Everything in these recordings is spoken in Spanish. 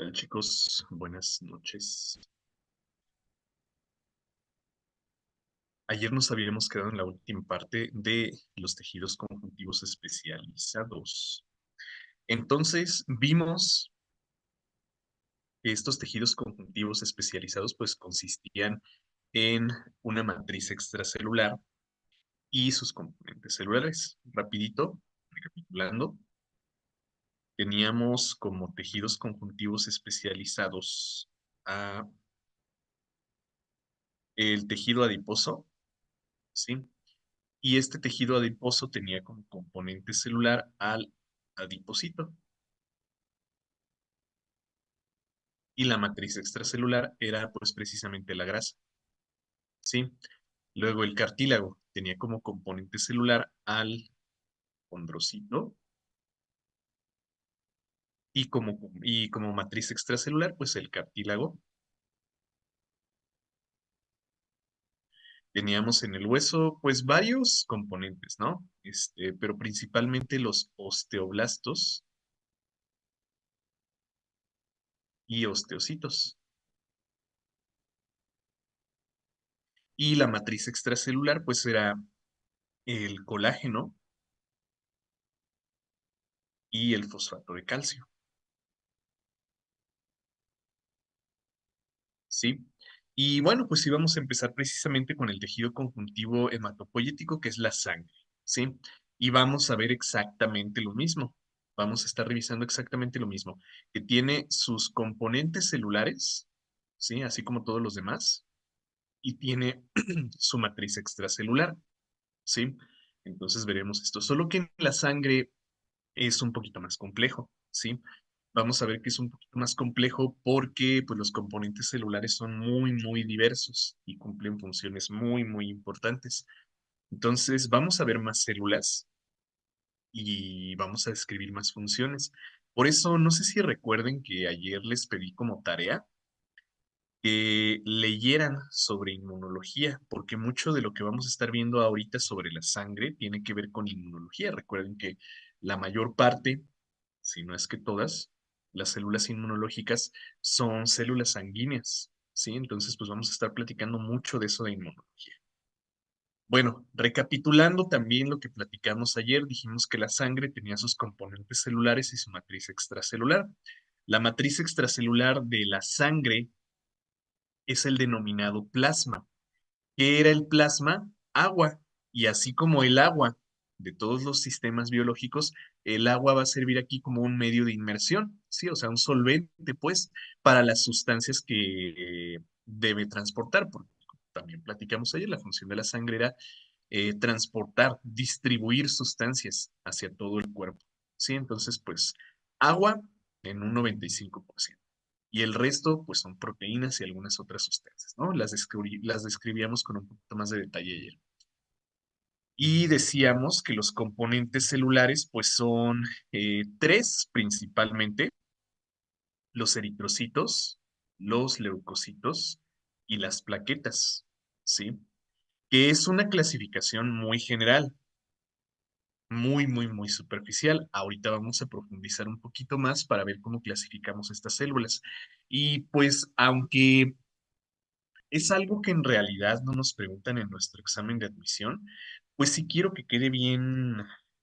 Hola chicos, buenas noches. Ayer nos habíamos quedado en la última parte de los tejidos conjuntivos especializados. Entonces vimos que estos tejidos conjuntivos especializados pues consistían en una matriz extracelular y sus componentes celulares. Rapidito, recapitulando, teníamos como tejidos conjuntivos especializados a el tejido adiposo, ¿sí? Y este tejido adiposo tenía como componente celular al adipocito. Y la matriz extracelular era pues precisamente la grasa, ¿sí? Luego el cartílago tenía como componente celular al condrocito y como matriz extracelular pues el cartílago. Teníamos en el hueso pues varios componentes, ¿no? Pero principalmente los osteoblastos y osteocitos. Y la matriz extracelular pues era el colágeno y el fosfato de calcio, ¿sí? Y bueno, pues sí vamos a empezar precisamente con el tejido conjuntivo hematopoyético, que es la sangre, ¿sí? Y vamos a ver exactamente lo mismo. Vamos a estar revisando exactamente lo mismo, que tiene sus componentes celulares, ¿sí? Así como todos los demás, y tiene su matriz extracelular, ¿sí? Entonces veremos esto. Solo que en la sangre es un poquito más complejo, ¿sí? Vamos a ver que es un poquito más complejo porque pues, los componentes celulares son muy, muy diversos y cumplen funciones muy, muy importantes. Entonces, vamos a ver más células y vamos a describir más funciones. Por eso, no sé si recuerden que ayer les pedí como tarea que leyeran sobre inmunología, porque mucho de lo que vamos a estar viendo ahorita sobre la sangre tiene que ver con inmunología. Recuerden que la mayor parte, si no es que todas, las células inmunológicas son células sanguíneas, ¿sí? Entonces, pues vamos a estar platicando mucho de eso de inmunología. Bueno, recapitulando también lo que platicamos ayer, dijimos que la sangre tenía sus componentes celulares y su matriz extracelular. La matriz extracelular de la sangre es el denominado plasma. ¿Qué era el plasma? Agua. Y así como el agua de todos los sistemas biológicos, el agua va a servir aquí como un medio de inmersión, ¿sí? O sea, un solvente, pues, para las sustancias que debe transportar, porque como también platicamos ayer, la función de la sangre era transportar, distribuir sustancias hacia todo el cuerpo, ¿sí? Entonces, pues, agua en un 95%. Y el resto, pues son proteínas y algunas otras sustancias, ¿no? Las describíamos con un poquito más de detalle ayer. Y decíamos que los componentes celulares, pues son tres principalmente, los eritrocitos, los leucocitos y las plaquetas, ¿sí? Que es una clasificación muy general, muy, muy, muy superficial. Ahorita vamos a profundizar un poquito más para ver cómo clasificamos estas células. Y pues, aunque es algo que en realidad no nos preguntan en nuestro examen de admisión, pues sí quiero que quede bien,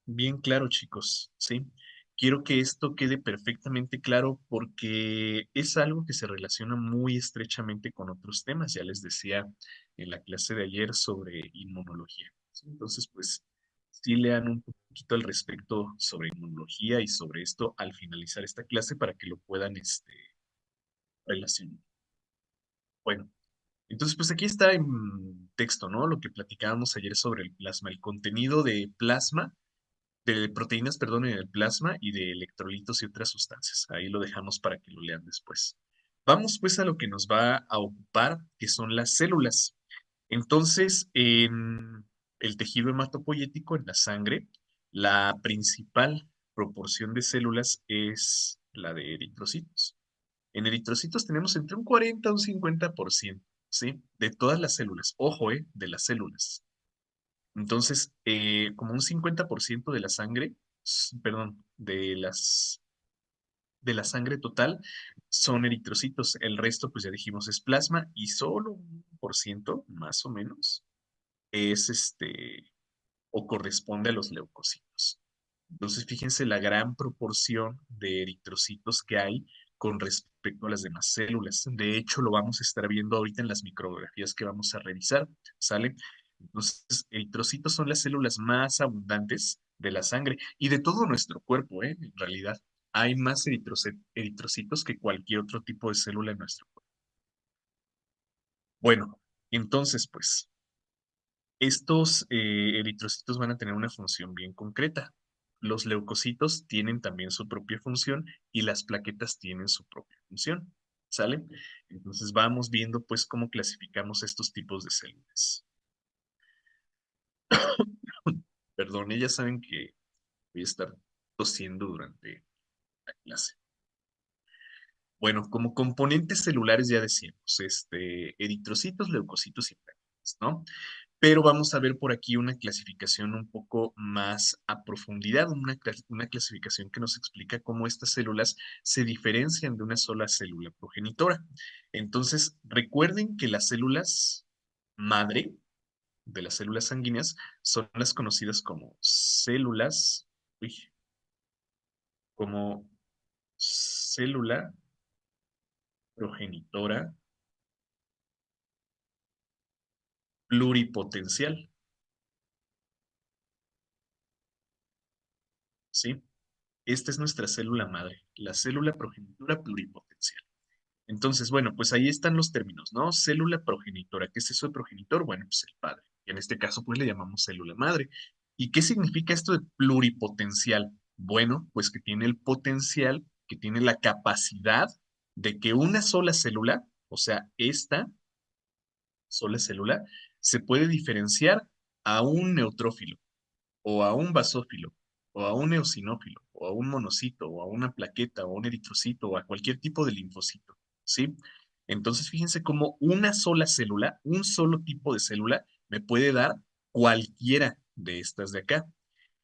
bien claro, chicos, ¿sí? Quiero que esto quede perfectamente claro porque es algo que se relaciona muy estrechamente con otros temas. Ya les decía en la clase de ayer sobre inmunología, ¿sí? Entonces, pues sí lean un poquito al respecto sobre inmunología y sobre esto al finalizar esta clase para que lo puedan, relacionar. Bueno. Entonces, pues aquí está en texto, ¿no? Lo que platicábamos ayer sobre el plasma, el contenido de plasma, de proteínas, perdón, en el plasma y de electrolitos y otras sustancias. Ahí lo dejamos para que lo lean después. Vamos pues a lo que nos va a ocupar, que son las células. Entonces, en el tejido hematopoyético, en la sangre, la principal proporción de células es la de eritrocitos. En eritrocitos tenemos entre un 40 a un 50%, ¿sí? De todas las células. Ojo, de las células. Entonces, como un 50% de la sangre, perdón, de la sangre total son eritrocitos. El resto, pues ya dijimos, es plasma y solo un por ciento, más o menos, es o corresponde a los leucocitos. Entonces, fíjense la gran proporción de eritrocitos que hay con respecto a las demás células. De hecho, lo vamos a estar viendo ahorita en las micrografías que vamos a revisar, ¿sale? Entonces, eritrocitos son las células más abundantes de la sangre y de todo nuestro cuerpo, ¿eh? En realidad, hay más eritrocitos que cualquier otro tipo de célula en nuestro cuerpo. Bueno, entonces, pues, estos eritrocitos van a tener una función bien concreta. Los leucocitos tienen también su propia función y las plaquetas tienen su propia función. ¿Sale? Entonces vamos viendo pues cómo clasificamos estos tipos de células. Perdón, ya saben que voy a estar tosiendo durante la clase. Bueno, como componentes celulares ya decíamos, eritrocitos, leucocitos y plaquetas, ¿no? Pero vamos a ver por aquí una clasificación un poco más a profundidad, una clasificación que nos explica cómo estas células se diferencian de una sola célula progenitora. Entonces, recuerden que las células madre de las células sanguíneas son las conocidas como células, uy, como célula progenitora pluripotencial, ¿sí? Esta es nuestra célula madre, la célula progenitora pluripotencial. Entonces, bueno, pues ahí están los términos, ¿no? Célula progenitora. ¿Qué es eso de progenitor? Bueno, pues el padre. Y en este caso, pues le llamamos célula madre. ¿Y qué significa esto de pluripotencial? Bueno, pues que tiene el potencial, que tiene la capacidad de que una sola célula, o sea, esta sola célula, se puede diferenciar a un neutrófilo o a un basófilo, o a un eosinófilo, o a un monocito, o a una plaqueta, o a un eritrocito, o a cualquier tipo de linfocito, ¿sí? Entonces, fíjense cómo una sola célula, un solo tipo de célula, me puede dar cualquiera de estas de acá.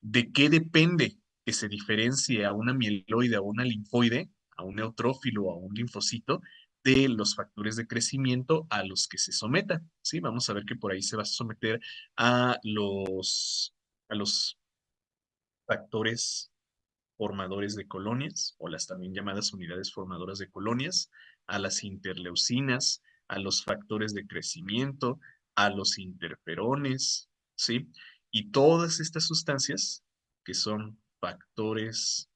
¿De qué depende que se diferencie a una mieloide, a una linfoide, a un neutrófilo, a un linfocito? De los factores de crecimiento a los que se someta, ¿sí? Vamos a ver que por ahí se va a someter a los factores formadores de colonias, o las también llamadas unidades formadoras de colonias, a las interleucinas, a los factores de crecimiento, a los interferones, ¿sí? Y todas estas sustancias que son factores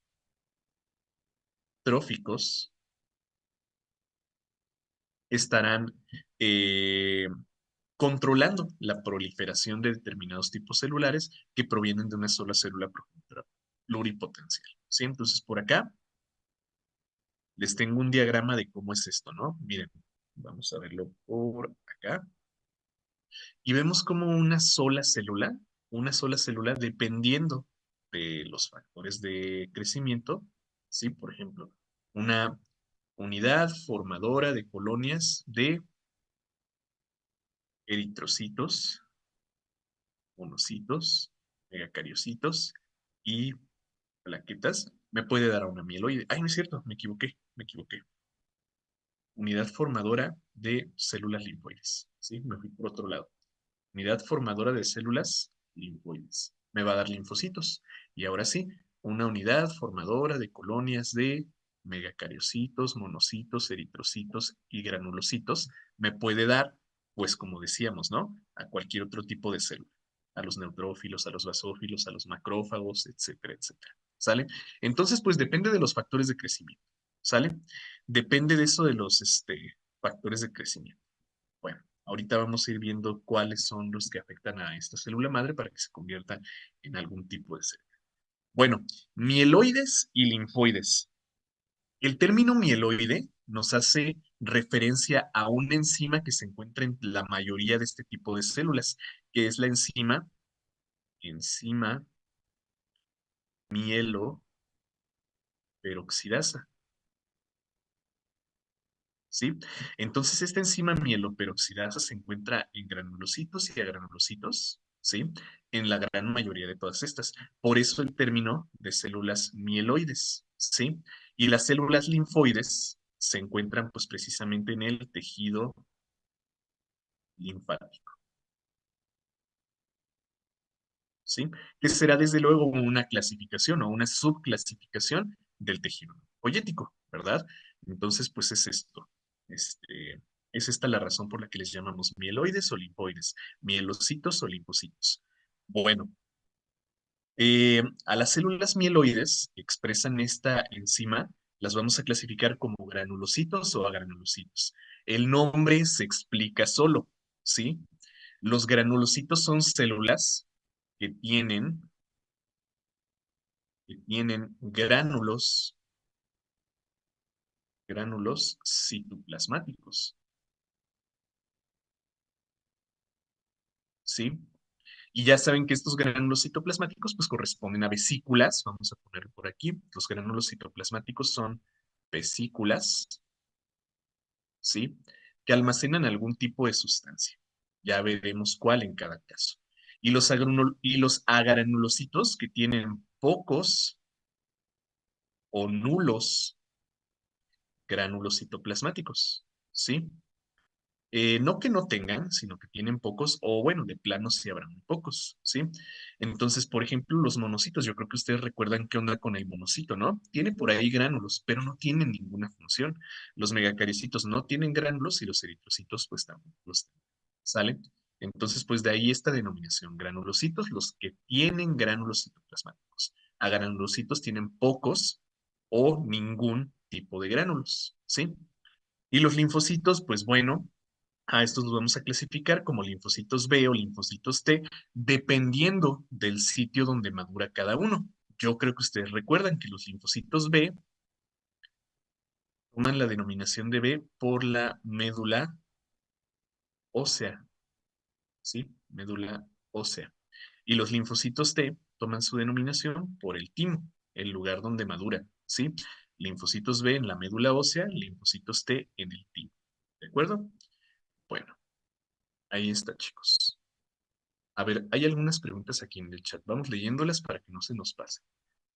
tróficos estarán eh, controlando la proliferación de determinados tipos celulares que provienen de una sola célula progenitora pluripotencial. ¿Sí? Entonces, por acá les tengo un diagrama de cómo es esto, ¿no? Miren, vamos a verlo por acá. Y vemos como una sola célula, dependiendo de los factores de crecimiento, ¿sí? Por ejemplo, una unidad formadora de colonias de eritrocitos, monocitos, megacariocitos y plaquetas, me puede dar a una mieloide. Ay, no es cierto, me equivoqué. Unidad formadora de células linfoides. ¿Sí? Me fui por otro lado. Unidad formadora de células linfoides. Me va a dar linfocitos. Y ahora sí, una unidad formadora de colonias de megacariocitos, monocitos, eritrocitos y granulocitos me puede dar, pues como decíamos, ¿no? A cualquier otro tipo de célula. A los neutrófilos, a los basófilos, a los macrófagos, etcétera, etcétera. ¿Sale? Entonces, pues depende de los factores de crecimiento. ¿Sale? Depende de eso de los factores de crecimiento. Bueno, ahorita vamos a ir viendo cuáles son los que afectan a esta célula madre para que se convierta en algún tipo de célula. Bueno, mieloides y linfoides. El término mieloide nos hace referencia a una enzima que se encuentra en la mayoría de este tipo de células, que es la enzima mieloperoxidasa. ¿Sí? Entonces, esta enzima mieloperoxidasa se encuentra en granulocitos y agranulocitos, ¿sí? En la gran mayoría de todas estas. Por eso el término de células mieloides, ¿sí? Y las células linfoides se encuentran pues precisamente en el tejido linfático, ¿sí? Que será desde luego una clasificación o una subclasificación del tejido linfoyético, ¿verdad? Entonces, pues es esto. Es esta la razón por la que les llamamos mieloides o linfoides, mielocitos o linfocitos. Bueno, a las células mieloides que expresan esta enzima, las vamos a clasificar como granulocitos o agranulocitos. El nombre se explica solo, ¿sí? Los granulocitos son células que tienen gránulos citoplasmáticos, ¿sí? Y ya saben que estos gránulos citoplasmáticos pues corresponden a vesículas, vamos a poner por aquí, los gránulos citoplasmáticos son vesículas, ¿sí? Que almacenan algún tipo de sustancia. Ya veremos cuál en cada caso. Y los agranulocitos que tienen pocos o nulos gránulos citoplasmáticos, ¿sí? No que no tengan, sino que tienen pocos, o bueno, de plano sí habrán muy pocos, ¿sí? Entonces, por ejemplo, los monocitos, yo creo que ustedes recuerdan qué onda con el monocito, ¿no? Tiene por ahí gránulos, pero no tienen ninguna función. Los megacariocitos no tienen gránulos y los eritrocitos, pues tampoco los tienen, ¿sale? Entonces, pues de ahí esta denominación, granulocitos, los que tienen gránulos citoplasmáticos. A granulocitos tienen pocos o ningún tipo de gránulos, ¿sí? Y los linfocitos, pues bueno, a estos los vamos a clasificar como linfocitos B o linfocitos T, dependiendo del sitio donde madura cada uno. Yo creo que ustedes recuerdan que los linfocitos B toman la denominación de B por la médula ósea, ¿sí? Médula ósea. Y los linfocitos T toman su denominación por el timo, el lugar donde madura, ¿sí? Linfocitos B en la médula ósea, linfocitos T en el timo. ¿De acuerdo? Bueno, ahí está, chicos. A ver, hay algunas preguntas aquí en el chat. Vamos leyéndolas para que no se nos pase.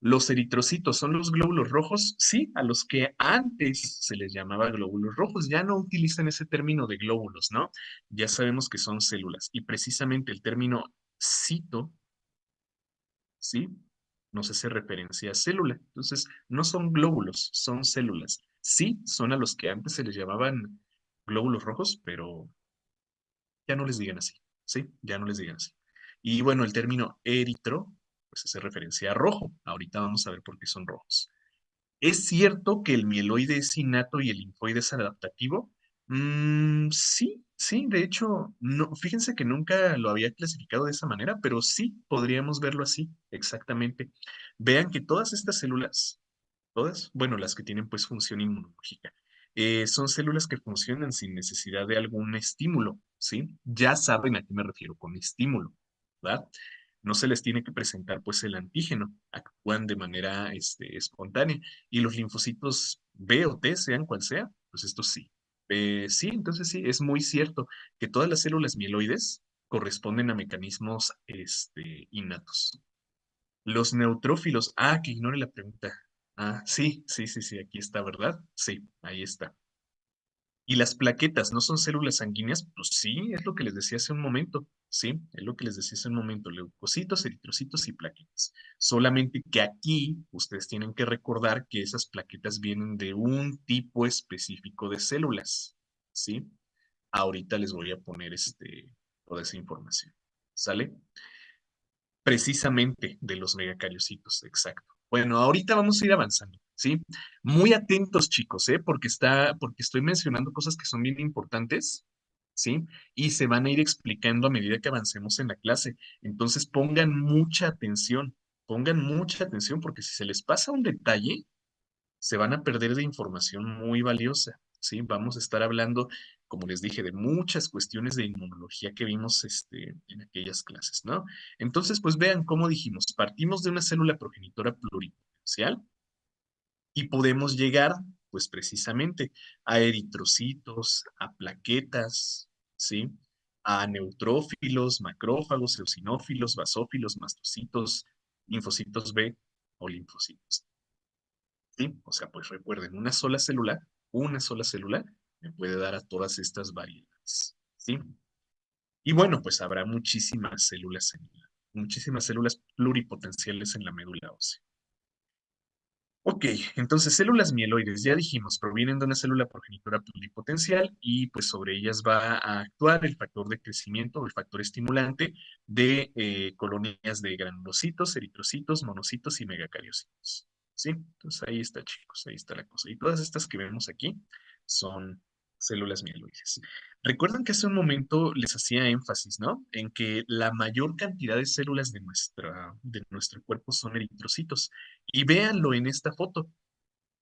¿Los eritrocitos son los glóbulos rojos? Sí, a los que antes se les llamaba glóbulos rojos. Ya no utilizan ese término de glóbulos, ¿no? Ya sabemos que son células. Y precisamente el término cito, ¿sí? Nos hace referencia a célula. Entonces, no son glóbulos, son células. Sí, son a los que antes se les llamaban glóbulos rojos, pero ya no les digan así, ¿sí? Ya no les digan así. Y bueno, el término eritro, pues hace referencia a rojo. Ahorita vamos a ver por qué son rojos. ¿Es cierto que el mieloide es innato y el linfoide es adaptativo? Sí, sí, de hecho, no, fíjense que nunca lo había clasificado de esa manera, pero sí podríamos verlo así, exactamente. Vean que todas estas células, todas, bueno, las que tienen pues función inmunológica, son células que funcionan sin necesidad de algún estímulo, ¿sí? Ya saben a qué me refiero con estímulo, ¿verdad? No se les tiene que presentar pues el antígeno, actúan de manera espontánea. Y los linfocitos B o T, sean cual sea, pues estos sí. Sí, entonces sí, es muy cierto que todas las células mieloides corresponden a mecanismos innatos. Los neutrófilos, que ignore la pregunta. Sí, sí, sí, sí, aquí está, ¿verdad? Sí, ahí está. ¿Y las plaquetas no son células sanguíneas? Pues sí, es lo que les decía hace un momento. Sí, es lo que les decía hace un momento. Leucocitos, eritrocitos y plaquetas. Solamente que aquí ustedes tienen que recordar que esas plaquetas vienen de un tipo específico de células. ¿Sí? Ahorita les voy a poner toda esa información. ¿Sale? Precisamente de los megacariocitos, exacto. Bueno, ahorita vamos a ir avanzando, ¿sí? Muy atentos, chicos, ¿eh? Porque estoy mencionando cosas que son bien importantes, ¿sí? Y se van a ir explicando a medida que avancemos en la clase. Entonces, pongan mucha atención, porque si se les pasa un detalle, se van a perder de información muy valiosa, ¿sí? Vamos a estar hablando, como les dije, de muchas cuestiones de inmunología que vimos en aquellas clases, ¿no? Entonces, pues vean cómo dijimos, partimos de una célula progenitora pluripotencial y podemos llegar, pues precisamente, a eritrocitos, a plaquetas, ¿sí? A neutrófilos, macrófagos, eosinófilos, basófilos, mastocitos, linfocitos B o linfocitos. ¿sí? O sea, pues recuerden, una sola célula me puede dar a todas estas variedades, ¿sí? Y bueno, pues habrá muchísimas células pluripotenciales en la médula ósea. Ok, entonces células mieloides, ya dijimos, provienen de una célula progenitora pluripotencial y pues sobre ellas va a actuar el factor de crecimiento o el factor estimulante de colonias de granulocitos, eritrocitos, monocitos y megacariocitos. ¿Sí? Entonces ahí está, chicos, ahí está la cosa. Y todas estas que vemos aquí son células mieloides. Recuerdan que hace un momento les hacía énfasis, ¿no? En que la mayor cantidad de células de nuestro cuerpo son eritrocitos. Y véanlo en esta foto.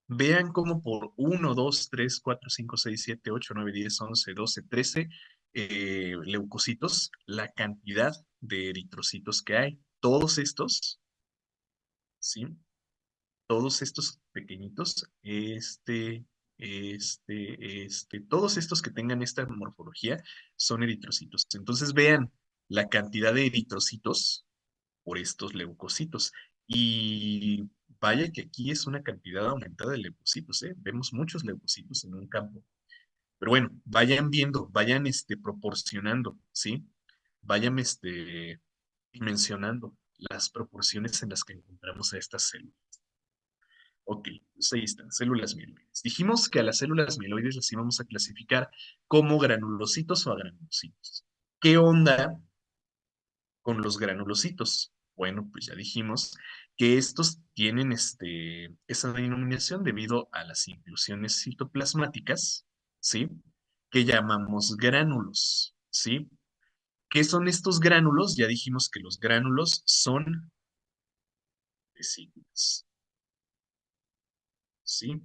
Vean cómo por 1, 2, 3, 4, 5, 6, 7, 8, 9, 10, 11, 12, 13 leucocitos, la cantidad de eritrocitos que hay. Todos estos, ¿sí? Todos estos pequeñitos, todos estos que tengan esta morfología son eritrocitos. Entonces vean la cantidad de eritrocitos por estos leucocitos. Y vaya que aquí es una cantidad aumentada de leucocitos, ¿eh? Vemos muchos leucocitos en un campo. Pero bueno, vayan viendo, vayan proporcionando, ¿sí? Vayan mencionando las proporciones en las que encontramos a estas células. Ok, pues ahí están, células mieloides. Dijimos que a las células mieloides las íbamos a clasificar como granulocitos o agranulocitos. ¿Qué onda con los granulocitos? Bueno, pues ya dijimos que estos tienen esa denominación debido a las inclusiones citoplasmáticas, ¿sí? Que llamamos gránulos, ¿sí? ¿Qué son estos gránulos? Ya dijimos que los gránulos son vesículas, ¿sí?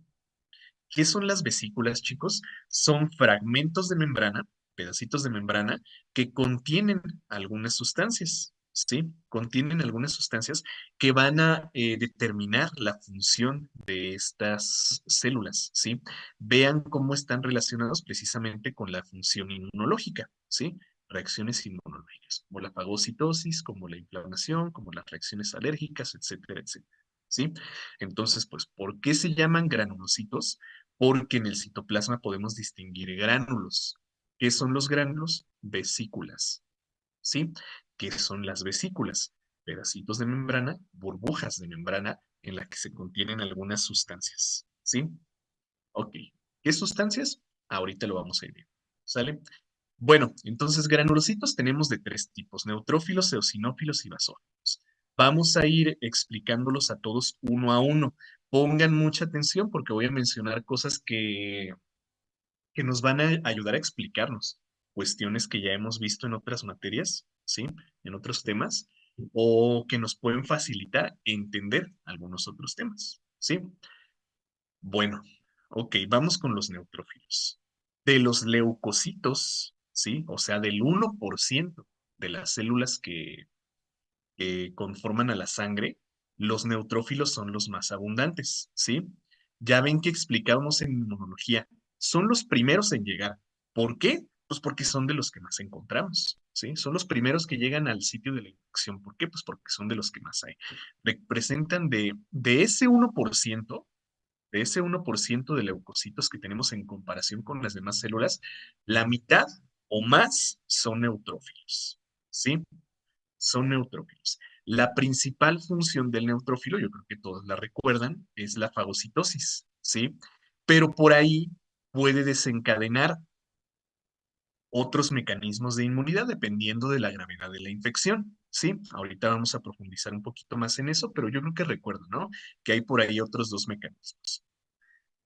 ¿Qué son las vesículas, chicos? Son fragmentos de membrana, pedacitos de membrana, que contienen algunas sustancias, ¿sí? Contienen algunas sustancias que van a determinar la función de estas células, ¿sí? Vean cómo están relacionados precisamente con la función inmunológica, ¿sí? Reacciones inmunológicas, como la fagocitosis, como la inflamación, como las reacciones alérgicas, etcétera, etcétera, ¿sí? Entonces, pues, ¿por qué se llaman granulocitos? Porque en el citoplasma podemos distinguir gránulos. ¿Qué son los gránulos? Vesículas, ¿sí? ¿Qué son las vesículas? Pedacitos de membrana, burbujas de membrana en las que se contienen algunas sustancias, ¿sí? Ok. ¿Qué sustancias? Ahorita lo vamos a ir viendo, ¿sale? Bueno, entonces granulocitos tenemos de tres tipos, neutrófilos, eosinófilos y basófilos. Vamos a ir explicándolos a todos uno a uno. Pongan mucha atención porque voy a mencionar cosas que nos van a ayudar a explicarnos cuestiones que ya hemos visto en otras materias, ¿sí? En otros temas, o que nos pueden facilitar entender algunos otros temas, ¿sí? Bueno, ok, vamos con los neutrófilos. De los leucocitos, ¿sí? O sea, del 1% de las células que conforman a la sangre, los neutrófilos son los más abundantes, ¿sí? Ya ven que explicábamos en inmunología, son los primeros en llegar. ¿Por qué? Pues porque son de los que más encontramos, ¿sí? Son los primeros que llegan al sitio de la infección. ¿Por qué? Pues porque son de los que más hay. Representan de ese 1%, de ese 1% de leucocitos que tenemos en comparación con las demás células, la mitad o más son neutrófilos, ¿sí? Son neutrófilos. La principal función del neutrófilo, yo creo que todos la recuerdan, es la fagocitosis, ¿sí? Pero por ahí puede desencadenar otros mecanismos de inmunidad dependiendo de la gravedad de la infección, ¿sí? Ahorita vamos a profundizar un poquito más en eso, pero yo creo que recuerdo, ¿no? Que hay por ahí otros dos mecanismos.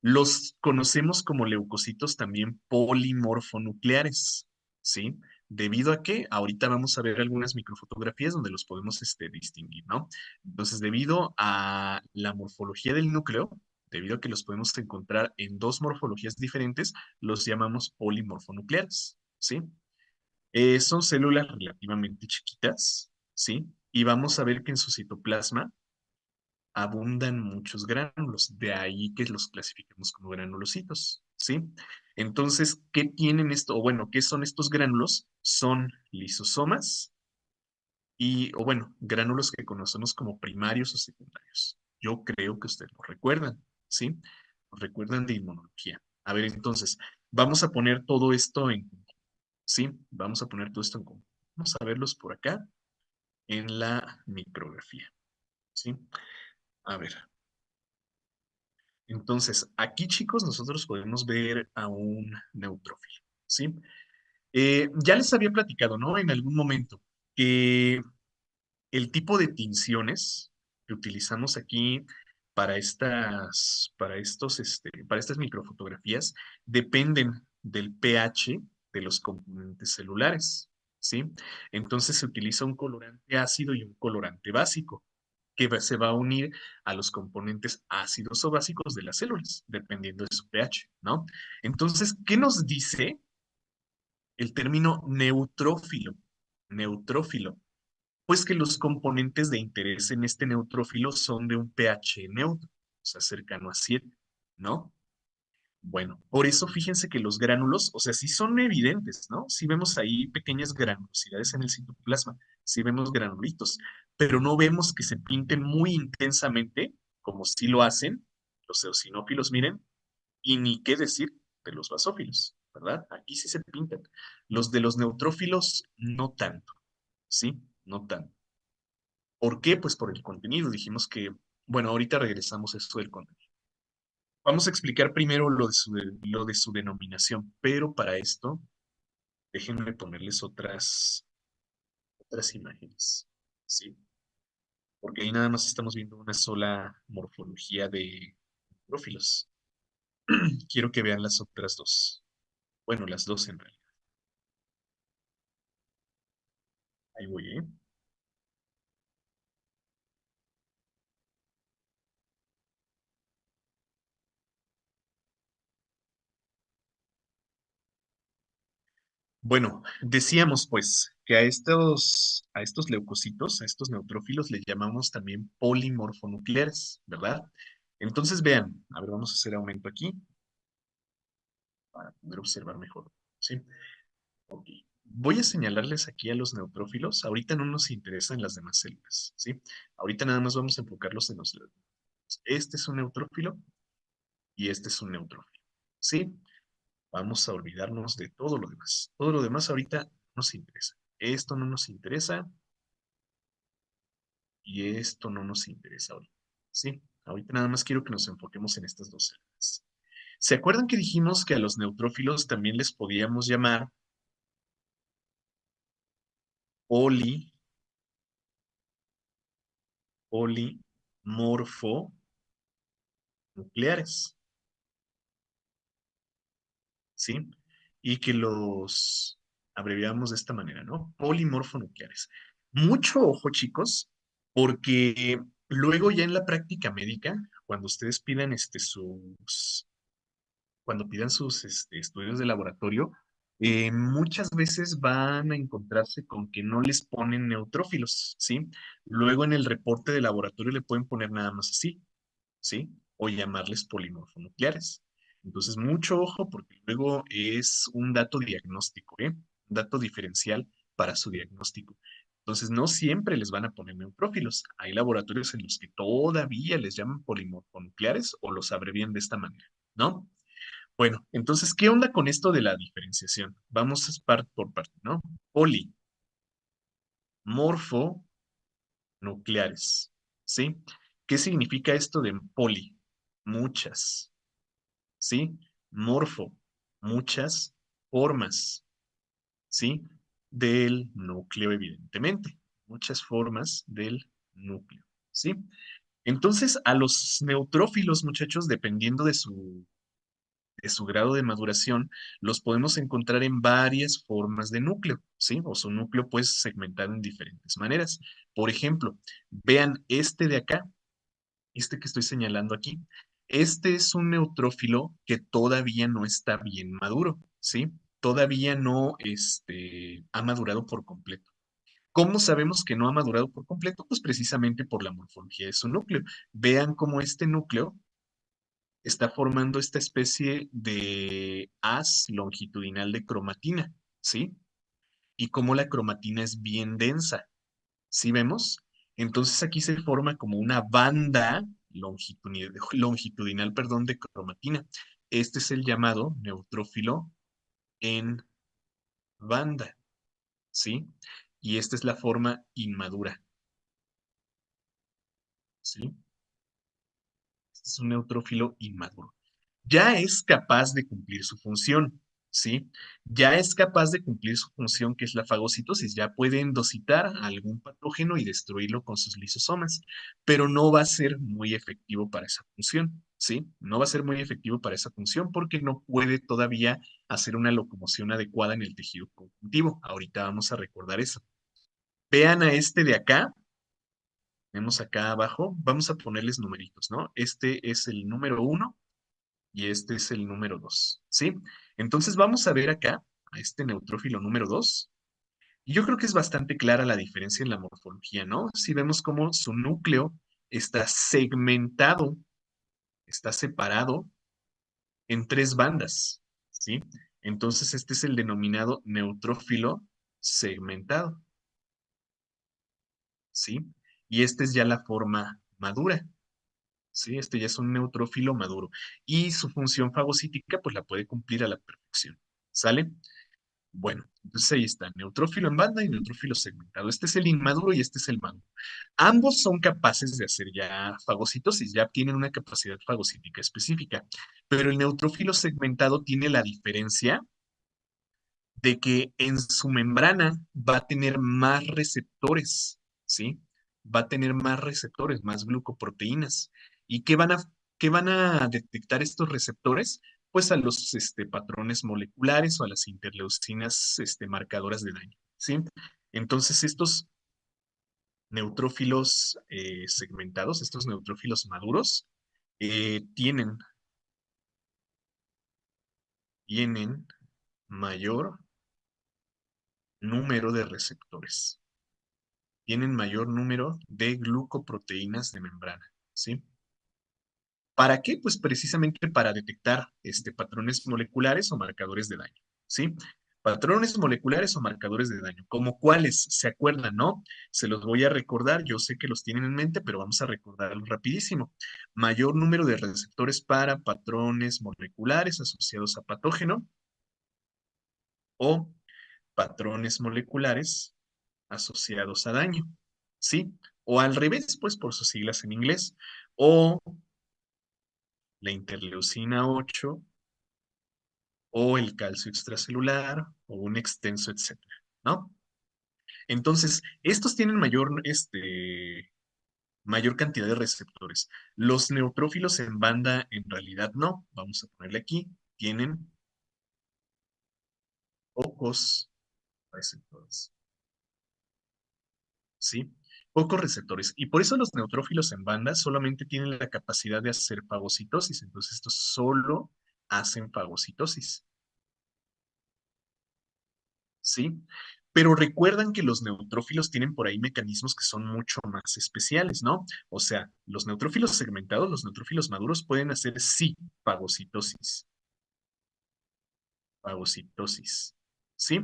Los conocemos como leucocitos también polimorfonucleares, ¿sí? Debido a que ahorita vamos a ver algunas microfotografías donde los podemos distinguir, ¿no? Entonces, debido a la morfología del núcleo, debido a que los podemos encontrar en dos morfologías diferentes, los llamamos polimorfonucleares, ¿sí? Son células relativamente chiquitas, ¿sí? Y vamos a ver que en su citoplasma abundan muchos gránulos, de ahí que los clasificamos como granulocitos, ¿sí? Entonces, ¿qué tienen esto? O bueno, ¿qué son estos gránulos? Son lisosomas o bueno, gránulos que conocemos como primarios o secundarios. Yo creo que ustedes lo recuerdan, ¿sí? ¿Recuerdan de inmunología? A ver, entonces, vamos a poner todo esto en, ¿sí? Vamos a poner todo esto en común. Vamos a verlos por acá en la micrografía, ¿sí? A ver, entonces, aquí chicos, nosotros podemos ver a un neutrófilo, ¿sí? Ya les había platicado, ¿no? En algún momento que el tipo de tinciones que utilizamos aquí para estas microfotografías dependen del pH de los componentes celulares, ¿sí? Entonces se utiliza un colorante ácido y un colorante básico se va a unir a los componentes ácidos o básicos de las células, dependiendo de su pH, ¿no? Entonces, ¿qué nos dice el término neutrófilo? Neutrófilo. Pues que los componentes de interés en este neutrófilo son de un pH neutro, o sea, cercano a 7, ¿no? Bueno, por eso fíjense que los gránulos, o sea, sí son evidentes, ¿no? Sí vemos ahí pequeñas granulosidades en el citoplasma, sí vemos granulitos, pero no vemos que se pinten muy intensamente, como sí lo hacen los eosinófilos, miren, y ni qué decir de los basófilos, ¿verdad? Aquí sí se pintan. Los de los neutrófilos, no tanto, ¿sí? No tanto. ¿Por qué? Pues por el contenido. Dijimos que, bueno, ahorita regresamos a esto del contenido. Vamos a explicar primero lo de su denominación, pero para esto, déjenme ponerles otras imágenes, ¿sí? Porque ahí nada más estamos viendo una sola morfología de prófilos. Quiero que vean las otras dos. Bueno, las dos en realidad. Ahí voy, ¿eh? Bueno, decíamos pues que a estos leucocitos, a estos neutrófilos, les llamamos también polimorfonucleares, ¿verdad? Entonces vean, a ver, vamos a hacer aumento aquí para poder observar mejor, ¿sí? Ok. Voy a señalarles aquí a los neutrófilos. Ahorita no nos interesan las demás células, ¿sí? Ahorita nada más vamos a enfocarlos en los neutrófilos. Este es un neutrófilo y este es un neutrófilo, ¿sí? Vamos a olvidarnos de todo lo demás. Todo lo demás ahorita nos interesa. Esto no nos interesa y esto no nos interesa ahorita, ¿sí? Ahorita nada más quiero que nos enfoquemos en estas dos células. ¿Se acuerdan que dijimos que a los neutrófilos también les podíamos llamar poli, polimorfonucleares? ¿Sí? Y que los abreviamos de esta manera, ¿no? Polimorfonucleares. Mucho ojo, chicos, porque luego ya en la práctica médica, cuando ustedes pidan cuando pidan sus estudios de laboratorio, muchas veces van a encontrarse con que no les ponen neutrófilos, ¿sí? Luego en el reporte de laboratorio le pueden poner nada más así, ¿sí? O llamarles polimorfonucleares. Entonces, mucho ojo porque luego es un dato diagnóstico, ¿eh? Un dato diferencial para su diagnóstico. Entonces, no siempre les van a poner neutrófilos. Hay laboratorios en los que todavía les llaman polimorfonucleares o los abrevian de esta manera, ¿no? Bueno, entonces, ¿qué onda con esto de la diferenciación? Vamos a parte por parte, ¿no? Polimorfonucleares, ¿sí? ¿Qué significa esto de poli? Muchas, ¿sí? Morfo, muchas formas, ¿sí? Del núcleo, evidentemente. Muchas formas del núcleo, ¿sí? Entonces, a los neutrófilos, muchachos, dependiendo de su grado de maduración, los podemos encontrar en varias formas de núcleo, ¿sí? O su núcleo puede segmentar en diferentes maneras. Por ejemplo, vean este de acá, este que estoy señalando aquí. Este es un neutrófilo que todavía no está bien maduro, ¿sí? Todavía no ha madurado por completo. ¿Cómo sabemos que no ha madurado por completo? Pues precisamente por la morfología de su núcleo. Vean cómo este núcleo está formando esta especie de haz longitudinal de cromatina, ¿sí? Y cómo la cromatina es bien densa, ¿sí vemos? Entonces aquí se forma como una banda longitudinal, perdón, de cromatina. Este es el llamado neutrófilo en banda, ¿sí? Y esta es la forma inmadura, ¿sí? Este es un neutrófilo inmaduro. Ya es capaz de cumplir su función, ¿sí? Ya es capaz de cumplir su función, que es la fagocitosis. Ya puede endocitar a algún patógeno y destruirlo con sus lisosomas, pero no va a ser muy efectivo para esa función, ¿sí? No va a ser muy efectivo para esa función porque no puede todavía hacer una locomoción adecuada en el tejido conjuntivo. Ahorita vamos a recordar eso. Vean a este de acá. Tenemos acá abajo, vamos a ponerles numeritos, ¿no? Este es el número uno y este es el número 2, ¿sí? Entonces vamos a ver acá a este neutrófilo número 2. Y yo creo que es bastante clara la diferencia en la morfología, ¿no? Si vemos cómo su núcleo está segmentado, está separado en tres bandas, ¿sí? Entonces este es el denominado neutrófilo segmentado, ¿sí? Y esta es ya la forma madura. Sí, este ya es un neutrófilo maduro. Y su función fagocítica, pues la puede cumplir a la perfección. ¿Sale? Bueno, entonces ahí está, neutrófilo en banda y neutrófilo segmentado. Este es el inmaduro y este es el maduro. Ambos son capaces de hacer ya fagocitosis, ya tienen una capacidad fagocítica específica, pero el neutrófilo segmentado tiene la diferencia de que en su membrana va a tener más receptores, ¿sí? Va a tener más receptores, más glucoproteínas. ¿Y qué van a detectar estos receptores? Pues a los patrones moleculares o a las interleucinas marcadoras de daño, ¿sí? Entonces, estos neutrófilos segmentados, estos neutrófilos maduros, tienen mayor número de receptores, tienen mayor número de glucoproteínas de membrana, ¿sí? ¿Para qué? Pues precisamente para detectar patrones moleculares o marcadores de daño, ¿sí? Patrones moleculares o marcadores de daño, como cuáles, ¿se acuerdan, no? Se los voy a recordar, yo sé que los tienen en mente, pero vamos a recordarlos rapidísimo. Mayor número de receptores para patrones moleculares asociados a patógeno o patrones moleculares asociados a daño, ¿sí? O al revés, pues por sus siglas en inglés, o la interleucina 8, o el calcio extracelular, o un extenso, etcétera, ¿no? Entonces, estos tienen mayor cantidad de receptores. Los neutrófilos en banda, en realidad no. Vamos a ponerle aquí, tienen pocos receptores. ¿Sí? Pocos receptores. Y por eso los neutrófilos en banda solamente tienen la capacidad de hacer fagocitosis. Entonces, estos solo hacen fagocitosis. ¿Sí? Pero recuerdan que los neutrófilos tienen por ahí mecanismos que son mucho más especiales, ¿no? O sea, los neutrófilos segmentados, los neutrófilos maduros pueden hacer sí fagocitosis. Fagocitosis. ¿Sí?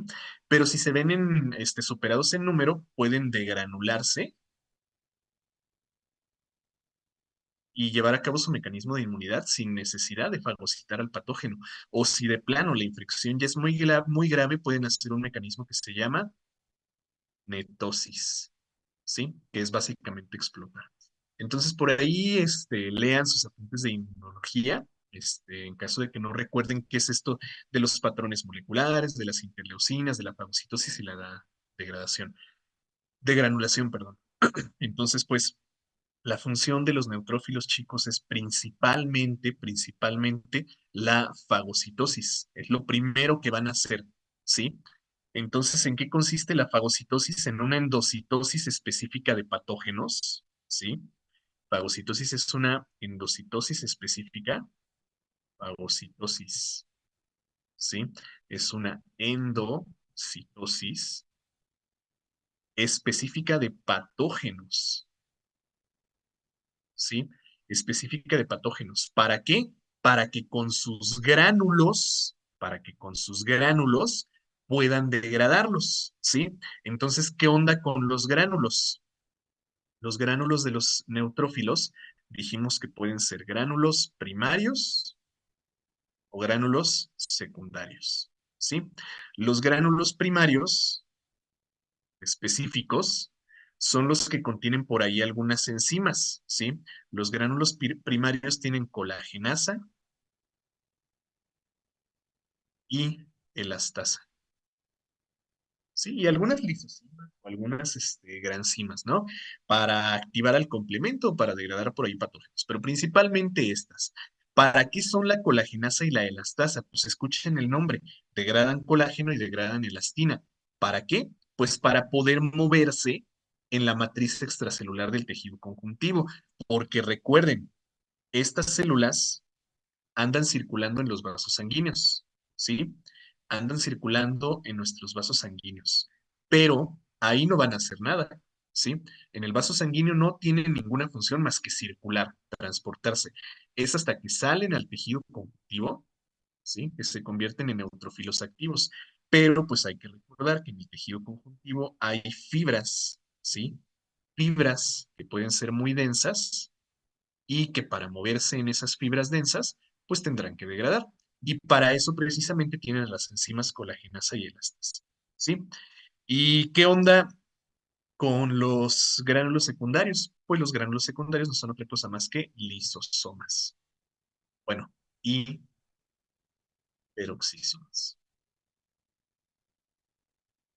Pero si se ven superados en número, pueden degranularse y llevar a cabo su mecanismo de inmunidad sin necesidad de fagocitar al patógeno. O si de plano la infección ya es muy grave, pueden hacer un mecanismo que se llama netosis, ¿sí? Que es básicamente explotar. Entonces, por ahí, lean sus apuntes de inmunología, en caso de que no recuerden qué es esto de los patrones moleculares, de las interleucinas, de la fagocitosis y la degradación, de granulación, perdón. Entonces, pues, la función de los neutrófilos chicos es principalmente la fagocitosis. Es lo primero que van a hacer, ¿sí? Entonces, ¿en qué consiste la fagocitosis? En una endocitosis específica de patógenos, ¿sí? Fagocitosis es una endocitosis específica, fagocitosis, ¿sí? Es una endocitosis específica de patógenos, ¿sí? Específica de patógenos. ¿Para qué? Para que con sus gránulos puedan degradarlos, ¿sí? Entonces, ¿qué onda con los gránulos? Los gránulos de los neutrófilos dijimos que pueden ser gránulos primarios o gránulos secundarios, ¿sí? Los gránulos primarios específicos son los que contienen por ahí algunas enzimas, ¿sí? Los gránulos primarios tienen colagenasa y elastasa. Sí, y algunas lisosimas o algunas granzimas, ¿no? Para activar al complemento o para degradar por ahí patógenos, pero principalmente estas. ¿Para qué son la colagenasa y la elastasa? Pues escuchen el nombre, degradan colágeno y degradan elastina. ¿Para qué? Pues para poder moverse en la matriz extracelular del tejido conjuntivo, porque recuerden, estas células andan circulando en los vasos sanguíneos, ¿sí? Andan circulando en nuestros vasos sanguíneos, pero ahí no van a hacer nada, ¿sí? En el vaso sanguíneo no tienen ninguna función más que circular, transportarse. Es hasta que salen al tejido conjuntivo, ¿sí? Que se convierten en neutrófilos activos. Pero pues hay que recordar que en el tejido conjuntivo hay fibras, ¿sí? Fibras que pueden ser muy densas y que para moverse en esas fibras densas, pues tendrán que degradar. Y para eso precisamente tienen las enzimas colagenasa y elastasa. ¿Sí? ¿Y qué onda con los gránulos secundarios? Pues los gránulos secundarios no son otra cosa más que lisosomas. Bueno, y peroxisomas.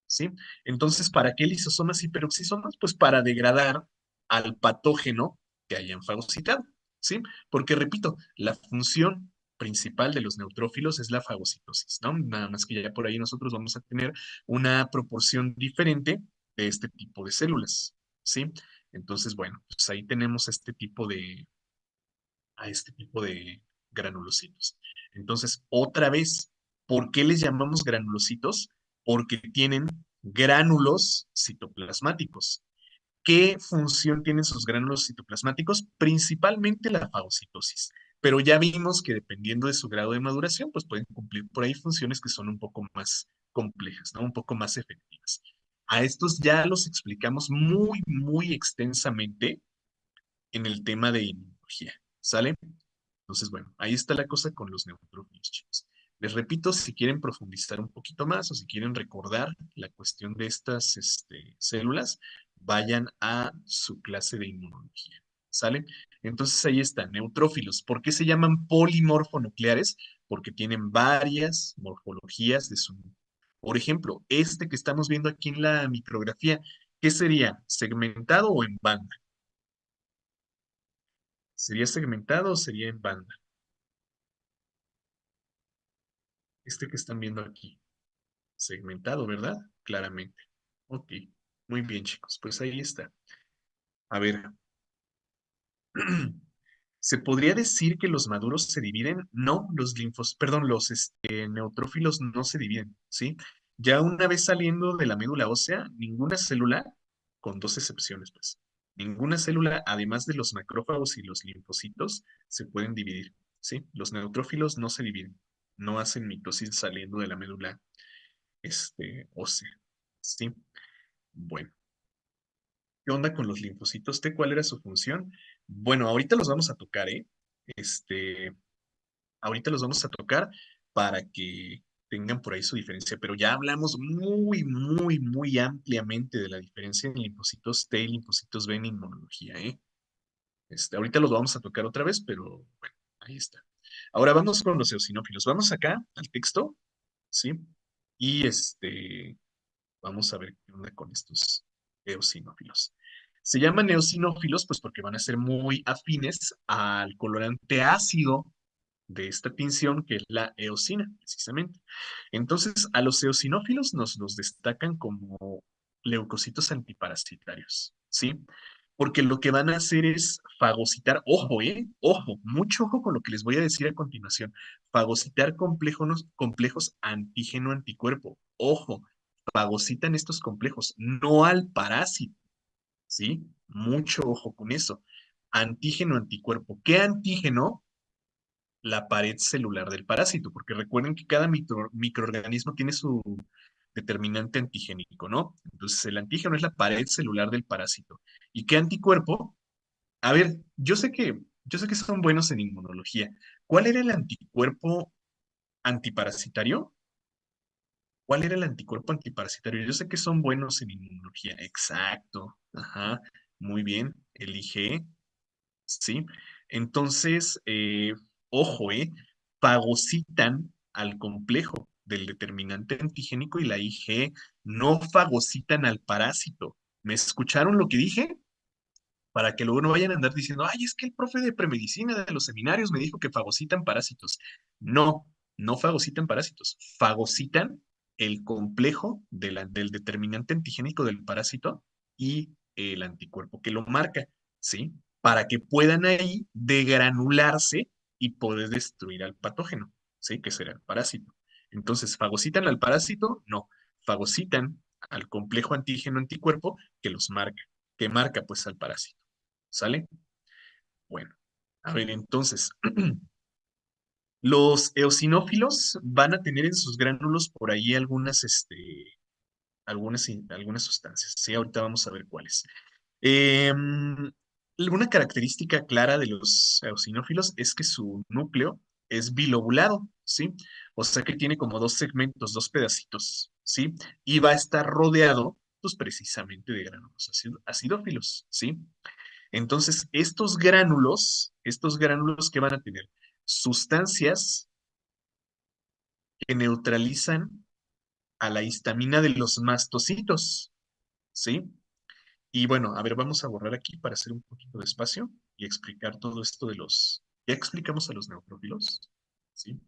¿Sí? Entonces, ¿para qué lisosomas y peroxisomas? Pues para degradar al patógeno que hayan fagocitado, ¿sí? Porque, repito, la función principal de los neutrófilos es la fagocitosis, ¿no? Nada más que ya por ahí nosotros vamos a tener una proporción diferente de este tipo de células, ¿sí? Entonces, bueno, pues ahí tenemos a este tipo de granulocitos. Entonces, otra vez, ¿por qué les llamamos granulocitos? Porque tienen gránulos citoplasmáticos. ¿Qué función tienen sus gránulos citoplasmáticos? Principalmente la fagocitosis. Pero ya vimos que dependiendo de su grado de maduración, pues pueden cumplir por ahí funciones que son un poco más complejas, ¿no? Un poco más efectivas. A estos ya los explicamos muy, muy extensamente en el tema de inmunología. ¿Sale? Entonces, bueno, ahí está la cosa con los neutrófilos, chicos. Les repito, si quieren profundizar un poquito más o si quieren recordar la cuestión de estas células, vayan a su clase de inmunología. ¿Sale? Entonces ahí están, neutrófilos. ¿Por qué se llaman polimorfonucleares? Porque tienen varias morfologías de su. Por ejemplo, este que estamos viendo aquí en la micrografía, ¿qué sería? ¿Segmentado o en banda? ¿Sería segmentado o sería en banda? Este que están viendo aquí. Segmentado, ¿verdad? Claramente. Ok. Muy bien, chicos. Pues ahí está. A ver. ¿Se podría decir que los maduros se dividen? No, perdón, los neutrófilos no se dividen, ¿sí? Ya una vez saliendo de la médula ósea, ninguna célula, con dos excepciones, pues, ninguna célula, además de los macrófagos y los linfocitos, se pueden dividir, ¿sí? Los neutrófilos no se dividen, no hacen mitosis saliendo de la médula, ósea, ¿sí? Bueno. ¿Qué onda con los linfocitos T? ¿Cuál era su función? Bueno, ahorita los vamos a tocar, ¿eh? Este, ahorita los vamos a tocar para que tengan por ahí su diferencia, pero ya hablamos muy, muy, muy ampliamente de la diferencia en linfocitos T y linfocitos B en inmunología, ¿eh? Ahorita los vamos a tocar otra vez, pero bueno, ahí está. Ahora vamos con los eosinófilos. Vamos acá al texto, ¿sí? Y vamos a ver qué onda con estos eosinófilos. Se llaman eosinófilos pues porque van a ser muy afines al colorante ácido de esta tinción que es la eosina, precisamente. Entonces, a los eosinófilos nos los destacan como leucocitos antiparasitarios, ¿sí? Porque lo que van a hacer es fagocitar, ojo, ojo, mucho ojo con lo que les voy a decir a continuación, fagocitar complejos antígeno-anticuerpo, ojo, fagocitan estos complejos, no al parásito, ¿sí? Mucho ojo con eso. Antígeno-anticuerpo. ¿Qué antígeno? La pared celular del parásito, porque recuerden que cada microorganismo tiene su determinante antigénico, ¿no? Entonces, el antígeno es la pared celular del parásito. ¿Y qué anticuerpo? A ver, yo sé que yo sé que son buenos en inmunología. ¿Cuál era el anticuerpo antiparasitario? ¿Cuál era el anticuerpo antiparasitario? Yo sé que son buenos en inmunología. Exacto. Ajá. Muy bien. El IgE. ¿Sí? Entonces, ojo, fagocitan al complejo del determinante antigénico y la IgE no fagocitan al parásito. ¿Me escucharon lo que dije? Para que luego no vayan a andar diciendo, ay, es que el profe de premedicina de los seminarios me dijo que fagocitan parásitos. No, no fagocitan parásitos, fagocitan el complejo del determinante antigénico del parásito y el anticuerpo que lo marca, ¿sí? Para que puedan ahí degranularse y poder destruir al patógeno, ¿sí? Que será el parásito. Entonces, ¿fagocitan al parásito? No, fagocitan al complejo antígeno-anticuerpo que los marca, que marca pues al parásito. ¿Sale? Bueno, a ver, entonces, los eosinófilos van a tener en sus gránulos por ahí algunas sustancias, ¿sí? Ahorita vamos a ver cuáles. Una característica clara de los eosinófilos es que su núcleo es bilobulado, ¿sí? O sea que tiene como dos segmentos, dos pedacitos, ¿sí? Y va a estar rodeado, pues precisamente de gránulos acidófilos, ¿sí? Entonces, estos gránulos que van a tener sustancias que neutralizan a la histamina de los mastocitos, ¿sí? Y bueno, a ver, vamos a borrar aquí para hacer un poquito de espacio y explicar todo esto de los... Ya explicamos a los neutrófilos, ¿sí?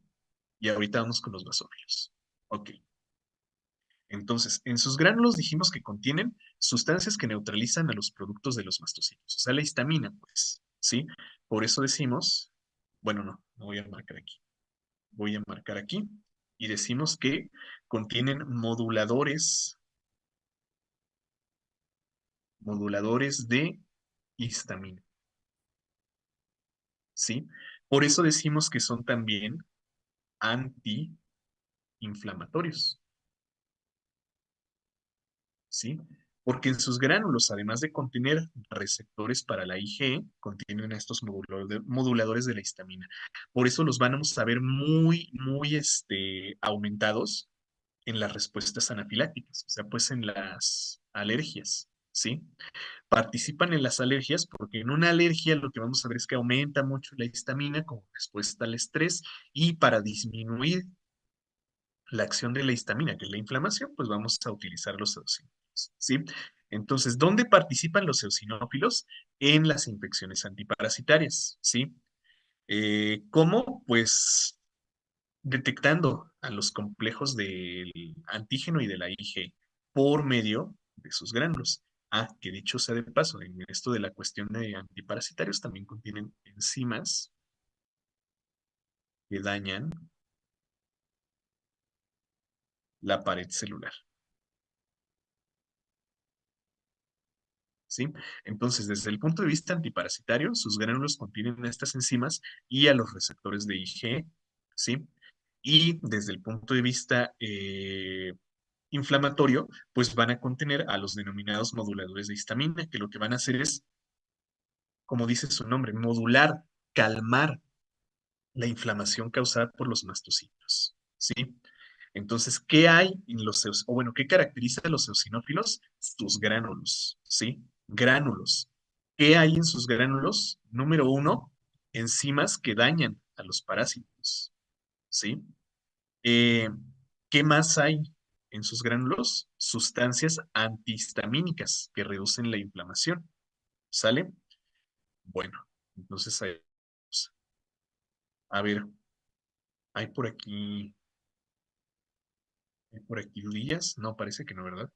Y ahorita vamos con los basófilos. Ok. Entonces, en sus gránulos dijimos que contienen sustancias que neutralizan a los productos de los mastocitos, o sea, la histamina, pues, ¿sí? Por eso decimos, bueno, no voy a marcar aquí, voy a marcar aquí y decimos que contienen moduladores de histamina, ¿sí? Por eso decimos que son también antiinflamatorios, ¿sí? Porque en sus gránulos, además de contener receptores para la IgE, contienen estos moduladores de la histamina. Por eso los vamos a ver muy aumentados en las respuestas anafilácticas, o sea, pues en las alergias, ¿sí? Participan en las alergias porque en una alergia lo que vamos a ver es que aumenta mucho la histamina como respuesta al estrés y para disminuir la acción de la histamina, que es la inflamación, pues vamos a utilizar los eosinófilos, ¿sí? Entonces, ¿dónde participan los eosinófilos? En las infecciones antiparasitarias, ¿sí? ¿Cómo? Pues detectando a los complejos del antígeno y de la IgE por medio de sus gránulos. Ah, que dicho sea de paso, en esto de la cuestión de antiparasitarios también contienen enzimas que dañan la pared celular. ¿Sí? Entonces, desde el punto de vista antiparasitario, sus gránulos contienen estas enzimas y a los receptores de IgE, ¿sí? Y desde el punto de vista inflamatorio, pues van a contener a los denominados moduladores de histamina, que lo que van a hacer es, como dice su nombre, modular, calmar la inflamación causada por los mastocitos, ¿sí? Entonces, ¿qué hay en o bueno, qué caracteriza a los eosinófilos? Sus gránulos, ¿sí? Gránulos. ¿Qué hay en sus gránulos? Número uno, enzimas que dañan a los parásitos, ¿sí? Eh, ¿Qué más hay en sus gránulos? Sustancias antihistamínicas que reducen la inflamación, ¿sale? Bueno, entonces, a ver, hay por aquí, hay por aquí dudillas, no, parece que no, ¿verdad?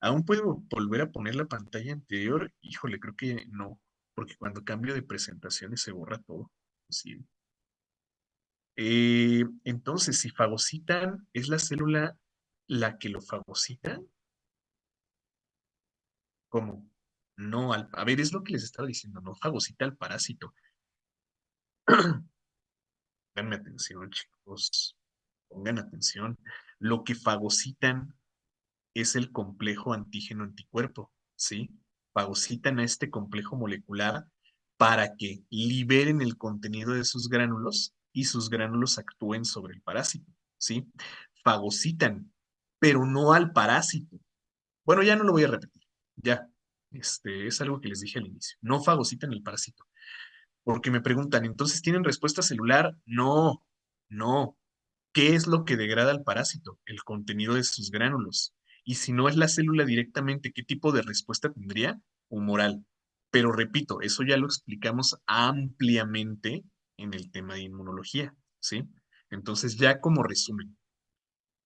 ¿Aún puedo volver a poner la pantalla anterior? Híjole, creo que no, porque cuando cambio de presentaciones se borra todo. Sí. Entonces, si fagocitan, ¿es la célula la que lo fagocita? ¿Cómo? No, a ver, es lo que les estaba diciendo, no fagocita al parásito. Pónganme atención, chicos, pongan atención. Lo que fagocitan es el complejo antígeno-anticuerpo, ¿sí? Fagocitan a este complejo molecular para que liberen el contenido de sus gránulos y sus gránulos actúen sobre el parásito, ¿sí? Fagocitan, pero no al parásito. Bueno, ya no lo voy a repetir, ya. Es algo que les dije al inicio. No fagocitan el parásito. Porque me preguntan, ¿entonces tienen respuesta celular? No, no. ¿Qué es lo que degrada al parásito? El contenido de sus gránulos. Y si no es la célula directamente, ¿qué tipo de respuesta tendría? Humoral. Pero repito, eso ya lo explicamos ampliamente en el tema de inmunología, ¿sí? Entonces, ya como resumen,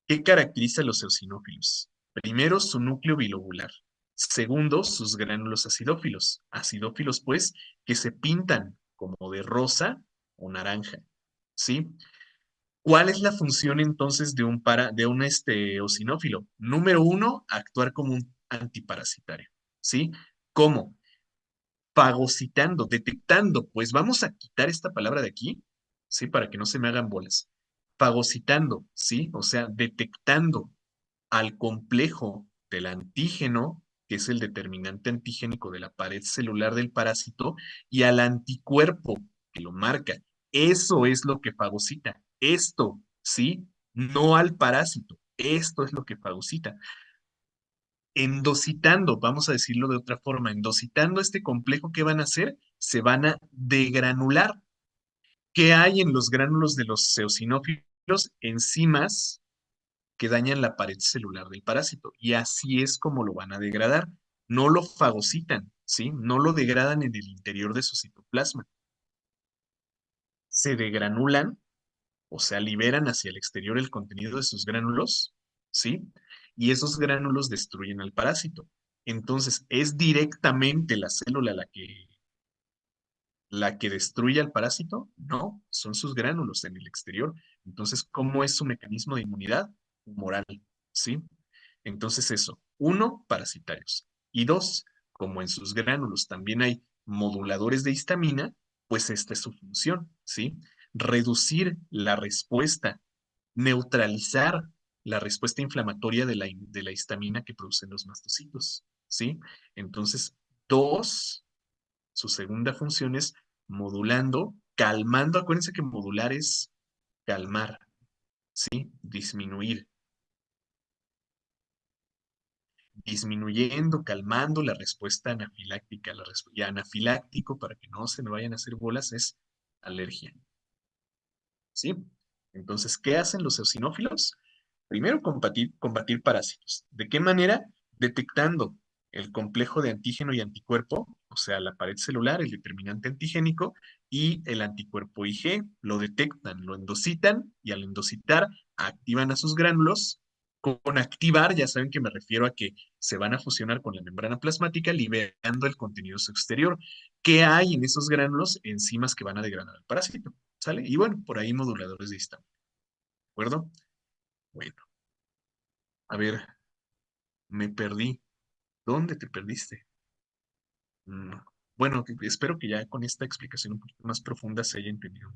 ¿qué caracteriza a los eosinófilos? Primero, su núcleo bilobular. Segundo, sus gránulos acidófilos. Acidófilos, pues, que se pintan como de rosa o naranja, ¿sí? ¿Cuál es la función entonces de un eosinófilo? Número uno, actuar como un antiparasitario, ¿sí? ¿Cómo? Fagocitando, detectando, pues vamos a quitar esta palabra de aquí, ¿sí? Para que no se me hagan bolas. Fagocitando, ¿sí? O sea, detectando al complejo del antígeno, que es el determinante antigénico de la pared celular del parásito, y al anticuerpo, que lo marca. Eso es lo que fagocita. Esto, ¿sí? No al parásito. Esto es lo que fagocita. Endocitando, vamos a decirlo de otra forma, endocitando este complejo, ¿qué van a hacer? Se van a degranular. ¿Qué hay en los gránulos de los eosinófilos? Enzimas que dañan la pared celular del parásito. Y así es como lo van a degradar. No lo fagocitan, ¿sí? No lo degradan en el interior de su citoplasma. Se degranulan, o sea, liberan hacia el exterior el contenido de sus gránulos, ¿sí? Y esos gránulos destruyen al parásito. Entonces, ¿es directamente la célula la que destruye al parásito? No, son sus gránulos en el exterior. Entonces, ¿cómo es su mecanismo de inmunidad? Humoral, ¿sí? Entonces eso, uno, parasitarios. Y dos, como en sus gránulos también hay moduladores de histamina, pues esta es su función, ¿sí? Reducir la respuesta, neutralizar la respuesta inflamatoria de la histamina que producen los mastocitos, ¿sí? Entonces, dos, su segunda función es modulando, calmando. Acuérdense que modular es calmar, ¿sí? Disminuir, disminuyendo, calmando la respuesta anafiláctica. Y anafiláctico, para que no se me vayan a hacer bolas, es alergia, ¿sí? Entonces, ¿qué hacen los eosinófilos? Primero, combatir parásitos. ¿De qué manera? Detectando el complejo de antígeno y anticuerpo, o sea, la pared celular, el determinante antigénico, y el anticuerpo IG. Lo detectan, lo endocitan, y al endocitar, activan a sus gránulos. Con activar, ya saben que me refiero a que se van a fusionar con la membrana plasmática, liberando el contenido exterior. ¿Qué hay en esos gránulos? Enzimas que van a degradar al parásito, ¿sale? Y bueno, por ahí moduladores de histamina, ¿de acuerdo? Bueno, a ver, me perdí. ¿Dónde te perdiste? No. Bueno, espero que ya con esta explicación un poquito más profunda se haya entendido.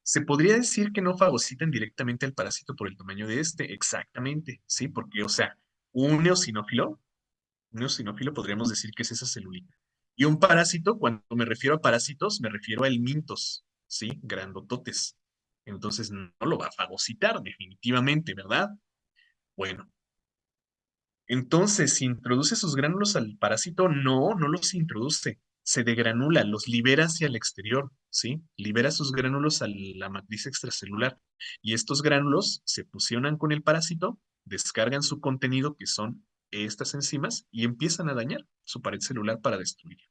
¿Se podría decir que no fagocitan directamente al parásito por el tamaño de este? Exactamente, sí, porque, o sea, un eosinófilo podríamos decir que es esa celulita. Y un parásito, cuando me refiero a parásitos, me refiero a helmintos, ¿sí? Grandototes. Entonces no lo va a fagocitar definitivamente, ¿verdad? Bueno, entonces, si introduce sus gránulos al parásito, no, no los introduce. Se degranula, los libera hacia el exterior, ¿sí? Libera sus gránulos a la matriz extracelular. Y estos gránulos se fusionan con el parásito, descargan su contenido, que son estas enzimas, y empiezan a dañar su pared celular para destruirla.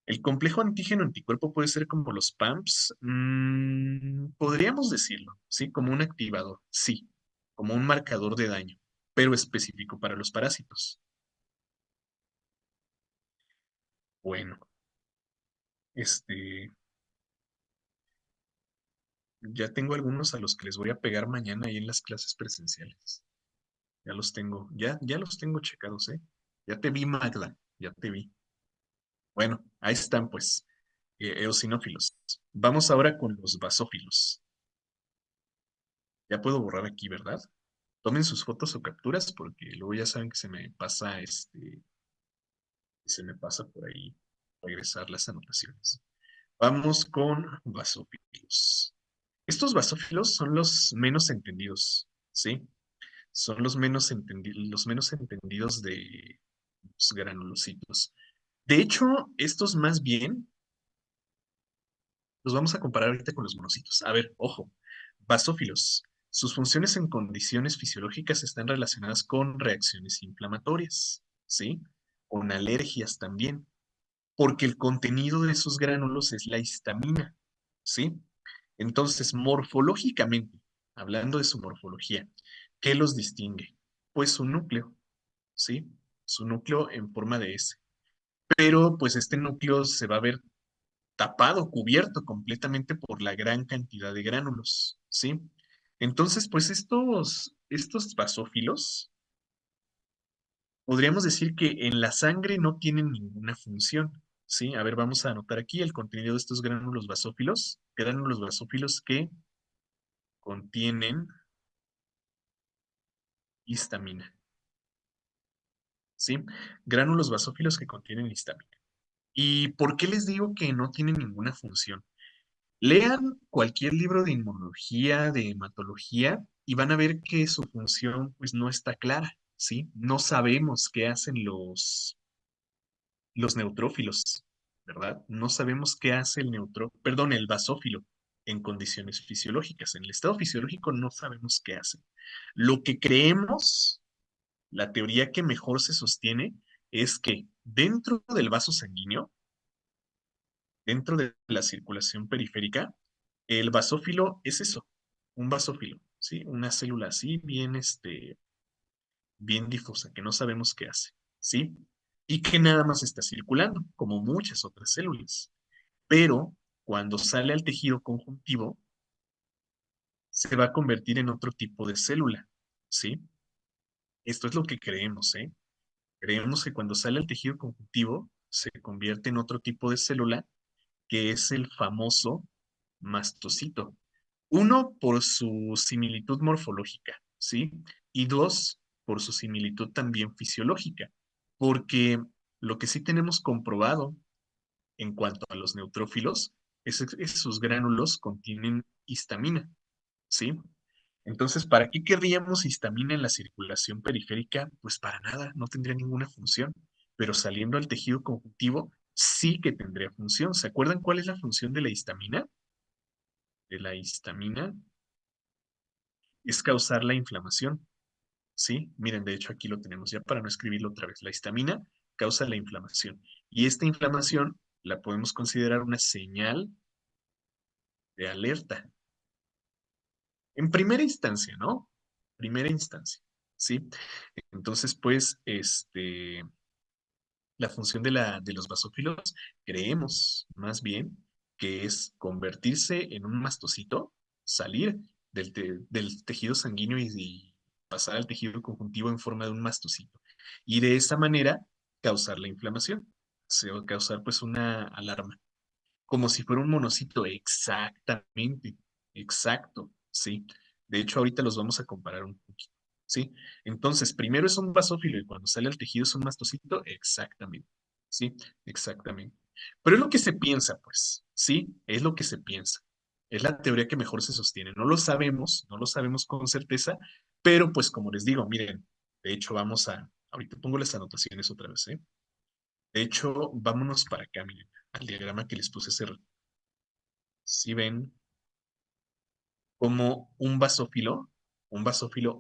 El complejo antígeno-anticuerpo puede ser como los PAMPs, podríamos decirlo, ¿sí? Como un activador, sí, como un marcador de daño, pero específico para los parásitos. Bueno, este, ya tengo algunos a los que les voy a pegar mañana ahí en las clases presenciales. Ya los tengo, ya los tengo checados, ¿eh? Ya te vi, Magda, ya te vi. Bueno, ahí están pues, eosinófilos. Vamos ahora con los basófilos. Ya puedo borrar aquí, ¿verdad? Tomen sus fotos o capturas porque luego ya saben que se me pasa por ahí. regresar las anotaciones. Vamos con basófilos. Estos basófilos son los menos entendidos, ¿sí? Son los menos entendidos de los granulocitos. De hecho, estos más bien los vamos a comparar ahorita con los monocitos. A ver, ojo, basófilos. Sus funciones en condiciones fisiológicas están relacionadas con reacciones inflamatorias, ¿sí? Con alergias también, porque el contenido de sus gránulos es la histamina, ¿sí? Entonces, morfológicamente, hablando de su morfología, ¿qué los distingue? Pues su núcleo, ¿sí? Su núcleo en forma de S. Pero pues este núcleo se va a ver tapado, cubierto completamente por la gran cantidad de gránulos, ¿sí? Entonces, pues estos basófilos, podríamos decir que en la sangre no tienen ninguna función, ¿sí? A ver, vamos a anotar aquí el contenido de estos gránulos basófilos que contienen histamina, ¿sí? Gránulos basófilos que contienen histamina. ¿Y por qué les digo que no tienen ninguna función? Lean cualquier libro de inmunología, de hematología, y van a ver que su función pues no está clara, ¿sí? No sabemos qué hacen los neutrófilos, ¿verdad? No sabemos qué hace el basófilo en condiciones fisiológicas. En el estado fisiológico no sabemos qué hace. Lo que creemos, la teoría que mejor se sostiene, es que dentro del vaso sanguíneo, dentro de la circulación periférica, el basófilo es eso, un basófilo, ¿sí? Una célula así, bien difusa, que no sabemos qué hace, ¿sí? Y que nada más está circulando, como muchas otras células. Pero cuando sale al tejido conjuntivo, se va a convertir en otro tipo de célula, ¿sí? Esto es lo que creemos, ¿eh? Creemos que cuando sale al tejido conjuntivo, se convierte en otro tipo de célula, que es el famoso mastocito. Uno, por su similitud morfológica, ¿sí? Y dos, por su similitud también fisiológica, porque lo que sí tenemos comprobado en cuanto a los neutrófilos es que sus gránulos contienen histamina, ¿sí? Entonces, ¿para qué querríamos histamina en la circulación periférica? Pues para nada, no tendría ninguna función, pero saliendo al tejido conjuntivo sí que tendría función. ¿Se acuerdan cuál es la función de la histamina? De la histamina es causar la inflamación. Sí, miren, de hecho aquí lo tenemos ya para no escribirlo otra vez. La histamina causa la inflamación y esta inflamación la podemos considerar una señal de alerta. En primera instancia, ¿no? Primera instancia, ¿sí? Entonces, pues, la función de los basófilos, creemos más bien que es convertirse en un mastocito, salir del tejido sanguíneo y pasar al tejido conjuntivo en forma de un mastocito. Y de esa manera causar la inflamación, o causar pues una alarma, como si fuera un monocito, exactamente, exacto, sí. De hecho, ahorita los vamos a comparar un poquito, ¿sí? Entonces, primero es un basófilo y cuando sale al tejido es un mastocito, exactamente, ¿sí? Exactamente. Pero es lo que se piensa, pues, ¿sí? Es lo que se piensa. Es la teoría que mejor se sostiene. No lo sabemos, no lo sabemos con certeza, pero pues como les digo, miren, de hecho ahorita pongo las anotaciones otra vez, ¿eh? De hecho, vámonos para acá, miren, al diagrama que les puse hace rato. Si ven como un basófilo,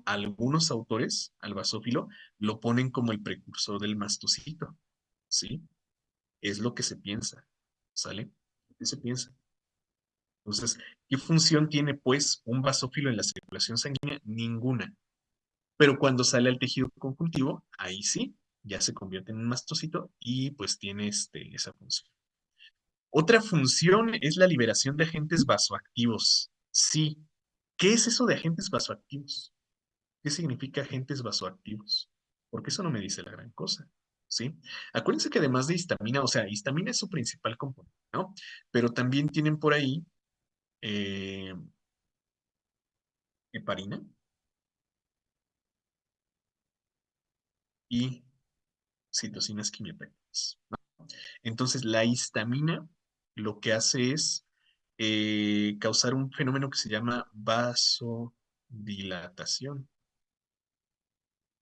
algunos autores al basófilo lo ponen como el precursor del mastocito, ¿sí? Es lo que se piensa, ¿sale? ¿Qué se piensa? Entonces, ¿qué función tiene pues un basófilo en la circulación sanguínea? Ninguna. Pero cuando sale al tejido conjuntivo, ahí sí, ya se convierte en un mastocito y pues tiene esa función. Otra función es la liberación de agentes vasoactivos. Sí. ¿Qué es eso de agentes vasoactivos? ¿Qué significa agentes vasoactivos? Porque eso no me dice la gran cosa. ¿Sí? Acuérdense que además de histamina, o sea, histamina es su principal componente, ¿no? Pero también tienen por ahí eh, heparina y citocinas quimiopéticas. Entonces, la histamina lo que hace es causar un fenómeno que se llama vasodilatación,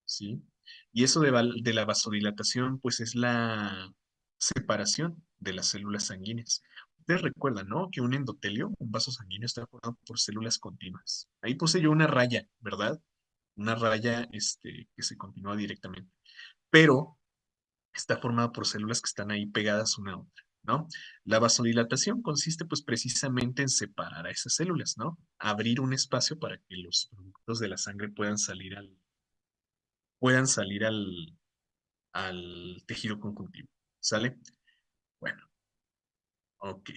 ¿sí? Y eso de la vasodilatación, pues es la separación de las células sanguíneas. Ustedes recuerdan, ¿no? Que un endotelio, un vaso sanguíneo, está formado por células continuas. Ahí puse yo una raya, ¿verdad? Una raya, que se continúa directamente. Pero está formada por células que están ahí pegadas una a otra, ¿no? La vasodilatación consiste pues precisamente en separar a esas células, ¿no? Abrir un espacio para que los productos de la sangre puedan salir al tejido conjuntivo, ¿sale? Bueno, ok.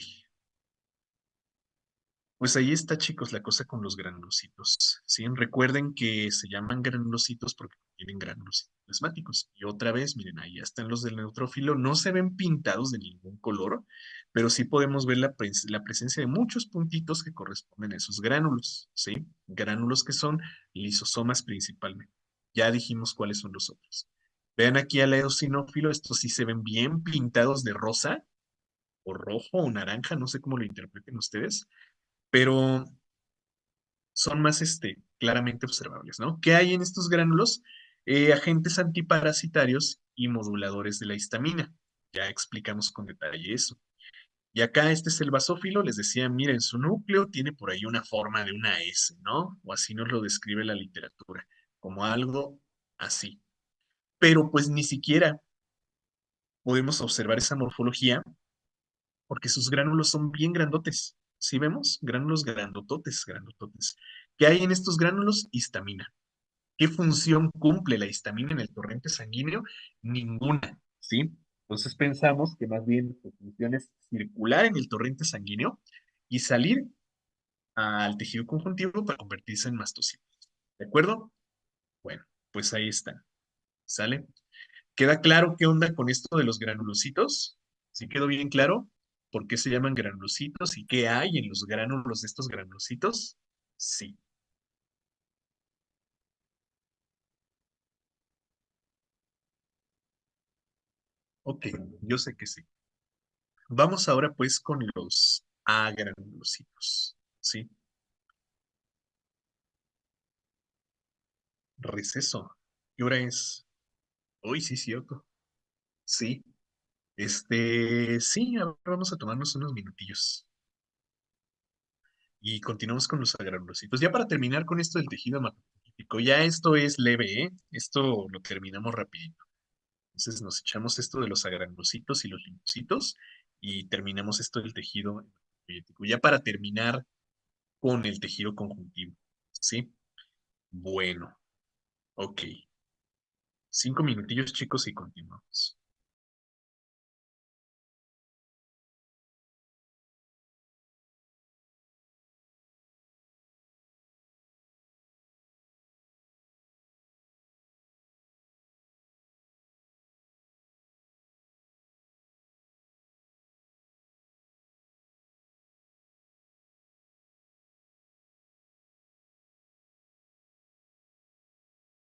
Pues ahí está, chicos, la cosa con los granulocitos. ¿Sí? Recuerden que se llaman granulocitos porque tienen granulocitos plasmáticos. Y otra vez, miren, ahí están los del neutrófilo. No se ven pintados de ningún color, pero sí podemos ver la presencia de muchos puntitos que corresponden a esos gránulos. ¿Sí? Gránulos que son lisosomas principalmente. Ya dijimos cuáles son los otros. Vean aquí al eosinófilo, estos sí se ven bien pintados de rosa o rojo o naranja, no sé cómo lo interpreten ustedes, pero son más claramente observables, ¿no? ¿Qué hay en estos gránulos? Agentes antiparasitarios y moduladores de la histamina. Ya explicamos con detalle eso. Y acá este es el basófilo, les decía, miren, su núcleo tiene por ahí una forma de una S, ¿no? O así nos lo describe la literatura, como algo así. Pero pues ni siquiera podemos observar esa morfología porque sus gránulos son bien grandotes. ¿Sí vemos? Gránulos grandototes, grandototes. ¿Qué hay en estos gránulos? Histamina. ¿Qué función cumple la histamina en el torrente sanguíneo? Ninguna, ¿sí? Entonces pensamos que más bien su función es circular en el torrente sanguíneo y salir al tejido conjuntivo para convertirse en mastocitos. ¿De acuerdo? Bueno, pues ahí está. ¿Sale? ¿Queda claro qué onda con esto de los granulocitos? ¿Sí quedó bien claro? ¿Por qué se llaman granulocitos y qué hay en los gránulos de estos granulocitos? Sí. Ok, yo sé que sí. Vamos ahora pues con los agranulocitos, ¿sí? Receso. ¿Qué hora es? Hoy sí, cierto. Sí. Sí, a ver, vamos a tomarnos unos minutillos y continuamos con los agranulocitos. Ya para terminar con esto del tejido hematopoyético, ya esto es leve, ¿eh? Esto lo terminamos rapidito. Entonces nos echamos esto de los agranulocitos y los linfocitos y terminamos esto del tejido hematopoyético. Ya para terminar con el tejido conjuntivo, ¿sí? Bueno, ok. 5 minutillos, chicos, y continuamos.